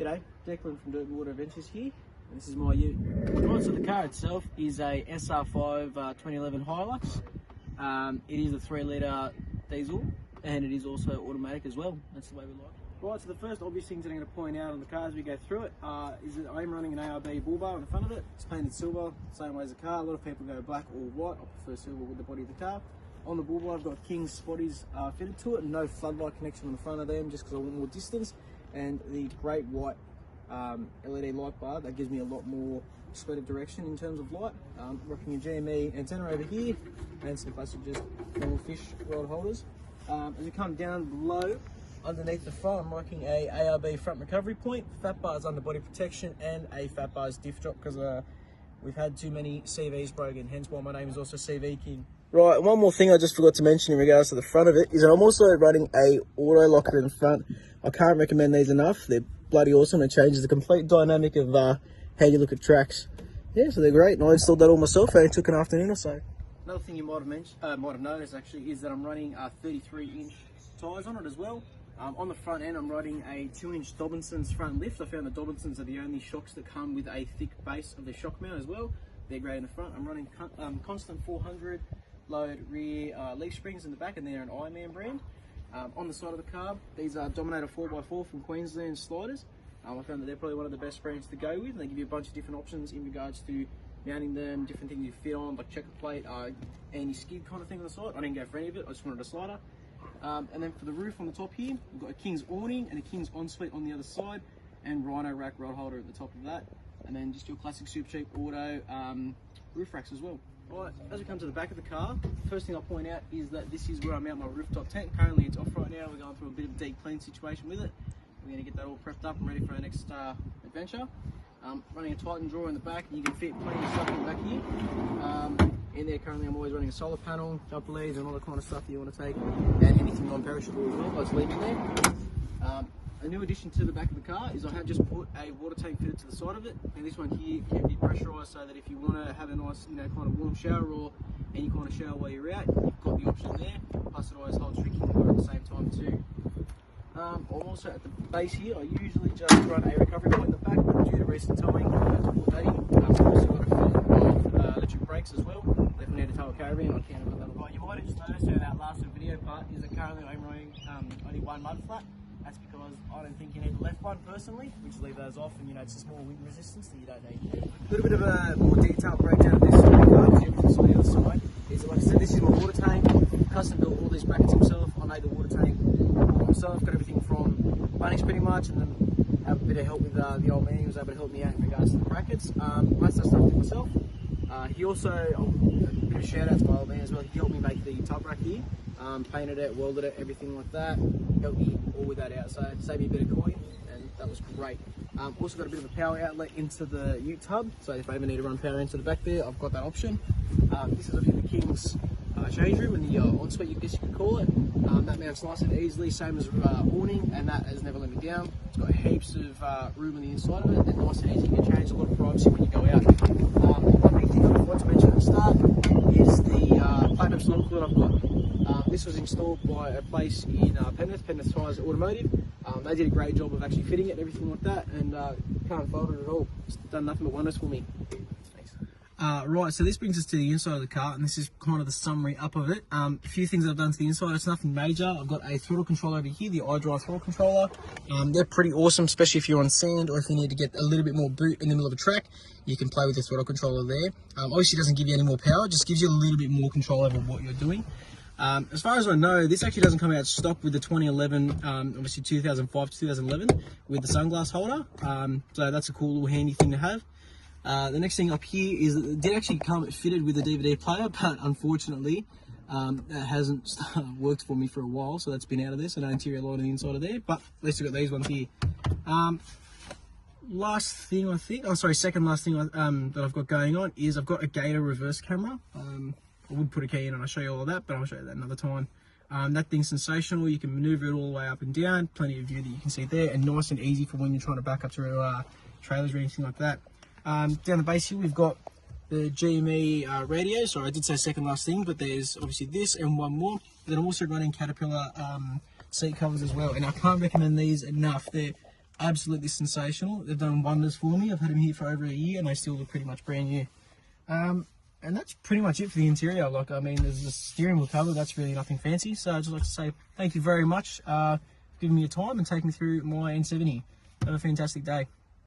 G'day, Declan from DirtandWater Adventures here. This is my ute. Right, so the car itself is a SR5 2011 Hilux. It is a 3 litre diesel and it is also automatic as well. That's the way we like it. Right, so the first obvious things that I'm going to point out on the car as we go through it is that I'm running an ARB bull bar in the front of it. It's painted silver, same way as the car. A lot of people go black or white. I prefer silver with the body of the car. On the bull bar I've got King's spotties fitted to it and no floodlight connection on the front of them just because I want more distance. And the great white LED light bar that gives me a lot more spread of direction in terms of light. Rocking a GME antenna over here and some classic just normal fish rod holders. As you come down below, underneath the front, I'm rocking a ARB front recovery point, fat bars under body protection, and a fat bars diff drop because we've had too many CVs broken, hence why my name is also CV King. Right, one more thing I just forgot to mention in regards to the front of it is that I'm also running a auto locker in the front. I can't recommend these enough. They're bloody awesome. It changes the complete dynamic of how you look at tracks. Yeah, so they're great, and I installed that all myself. It took an afternoon or so. Another thing you might have noticed actually is that I'm running 33-inch tyres on it as well. On the front end, I'm riding a 2-inch Dobinson's front lift. I found the Dobinsons are the only shocks that come with a thick base of the shock mount as well. They're great in the front. I'm running constant 400 load rear leaf springs in the back, and they're an Ironman brand. On the side of the car, these are Dominator 4x4 from Queensland sliders. I found that they're probably one of the best brands to go with. They give you a bunch of different options in regards to mounting them, different things you fit on, like checker plate, anti-skid kind of thing on the side. I didn't go for any of it, I just wanted a slider. And then for the roof on the top here, we've got a King's awning and a King's ensuite on the other side, and Rhino rack rod holder at the top of that. And then just your classic super cheap auto roof racks as well. Right, as we come to the back of the car, first thing I'll point out is that this is where I mount my rooftop tent. Currently it's off right now. We're going through a bit of a deep clean situation with it. We're going to get that all prepped up and ready for our next adventure. Running a Titan drawer in the back, and you can fit plenty of stuff in the back here. In there currently I'm always running a solar panel, jumper leads and all the kind of stuff that you want to take, and anything non-perishable as well, I just leave in there. A new addition to the back of the car is I have just put a water tank fitted to the side of it, and this one here can be pressurised so that if you want to have a nice, kind of warm shower or any kind of shower while you're out, you've got the option there. Plus it always holds drinking water at the same time too. I'm also at the base here. I usually just run a recovery point in the back, but due to recent towing, I had to put that in. I've also got a fit of electric brakes as well. If we need to tow a caravan, I can. Right, you might have just noticed in that last video part is that currently I'm running only one mud flat. That's because I don't think you need the left one personally. We just leave those off, and it's a small wind resistance that you don't need. A little bit of a more detailed breakdown of this car, because everything's on the other side. Is like I said, this is my water tank. Custom built all these brackets himself. I made the water tank myself. Got everything from Bunnings pretty much, and then have a bit of help with the old man who was able to help me out in regards to the brackets. Most of that stuff did myself. He also, a bit of a shout out to my old man as well. He helped me make the tub rack here. Painted it, welded it, everything like that. Helped me all with that out, so saved me a bit of coin, and that was great. Also got a bit of a power outlet into the ute tub, so if I ever need to run power into the back there, I've got that option. This is obviously the King's change room and the ensuite, I guess you could call it. That mounts nice and easily, same as awning, and that has never let me down. It's got heaps of room on the inside of it, and nice and easy. You can change a lot of privacy when you go out. One big thing I forgot to mention at the start is the platinum snorkel that I've got. This was installed by a place in Penrith Tyres Automotive. They did a great job of actually fitting it and everything like that, and can't fault it at all. It's done nothing but wonders for me. Thanks. Right, so this brings us to the inside of the car, and this is kind of the summary up of it. A few things I've done to the inside, it's nothing major. I've got a throttle controller over here, the iDrive throttle controller. They're pretty awesome, especially if you're on sand or if you need to get a little bit more boot in the middle of a track. You can play with the throttle controller there. Obviously it doesn't give you any more power, it just gives you a little bit more control over what you're doing. As far as I know, this actually doesn't come out stock with the 2011, obviously 2005 to 2011 with the sunglass holder. So that's a cool little handy thing to have. The next thing up here is that it did actually come fitted with a DVD player, but unfortunately that hasn't worked for me for a while, so that's been out of there, so no interior light on the inside of there, but at least we've got these ones here. Last thing I think, second last thing that I've got going on is I've got a Gator reverse camera. I would put a key in and I'll show you all of that, but I'll show you that another time. That thing's sensational. You can maneuver it all the way up and down. Plenty of view that you can see there, and nice and easy for when you're trying to back up to trailers or anything like that. Down the base here, we've got the GME radio. Sorry, I did say second last thing, but there's obviously this and one more. Then I'm also running Caterpillar seat covers as well, and I can't recommend these enough. They're absolutely sensational. They've done wonders for me. I've had them here for over a year and they still look pretty much brand new. And that's pretty much it for the interior. Like, I mean, there's a steering wheel cover, that's really nothing fancy. So I'd just like to say thank you very much for giving me your time and taking me through my N70. Have a fantastic day.